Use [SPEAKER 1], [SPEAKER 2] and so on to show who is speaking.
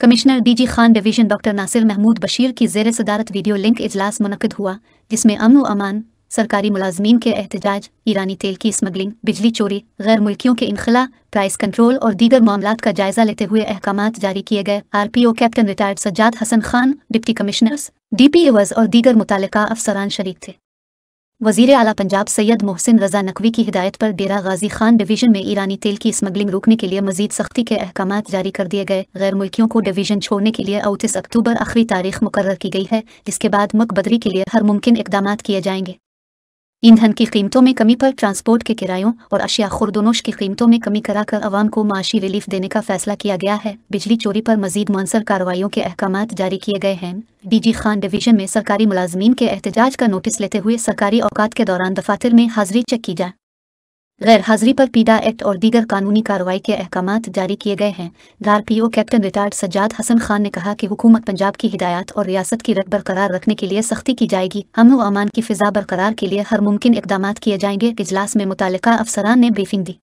[SPEAKER 1] Commissioner DG Khan division doctor Nasir Mahmood Bashir की ज़ेर सदारत वीडियो लिंक इजलास मुनक़िद हुआ, जिसमें अमन व अमान, सरकारी मुलाजमीन के एहतजाज, ईरानी तेल की स्मगलिंग, बिजली चोरी, गैर मुल्कियों के इनखला, प्राइस कंट्रोल और दीगर मामलात का जायजा लेते हुए अहकामात जारी किए गए। RPO captain retired Sajjad Hasan Khan, deputy commissioners, DPOs और दीगर मुतालिका अफसरान शरीक थे। वज़ीर आला पंजाब सैयद मोहसिन रज़ा नकवी की हिदायत पर डेरा गाजी खान डिवीजन में ईरानी तेल की स्मगलिंग रोकने के लिए मजीद सख्ती के अहकामात जारी कर दिए गए। गैर मुल्कियों को डिवीजन छोड़ने के लिए 29 अक्टूबर आखिरी तारीख मुकर्रर की गई है, जिसके बाद मुल्क बदरी के लिए हर मुमकिन इकदामात किए जाएंगे। ईंधन की कीमतों में कमी पर ट्रांसपोर्ट के किरायों और अशिया खुर्दोनोश की कीमतों में कमी कराकर अवाम को माशी रिलीफ देने का फैसला किया गया है। बिजली चोरी पर मजीद मुअस्सर कार्रवाइयों के अहकामात जारी किए गए हैं। डीजी खान डिवीजन में सरकारी मुलाजमीन के एहतजाज का नोटिस लेते हुए सरकारी औकात के दौरान दफातर में हाजिरी चेक की जाए। गैर हाजिरी पर पीडा एक्ट और दीगर कानूनी कार्रवाई के अहकामात जारी किए गए हैं। RPO captain retired Sajjad Hasan Khan ने कहा कि हुकूमत पंजाब की हिदायत और रियासत की रख बरकरार रखने के लिए सख्ती की जाएगी। अमन व अमान की फ़िज़ा बरकरार के लिए हर मुमकिन इकदामात किए जाएंगे। इजलास में मुतालिका अफसरान ने ब्रीफिंग दी।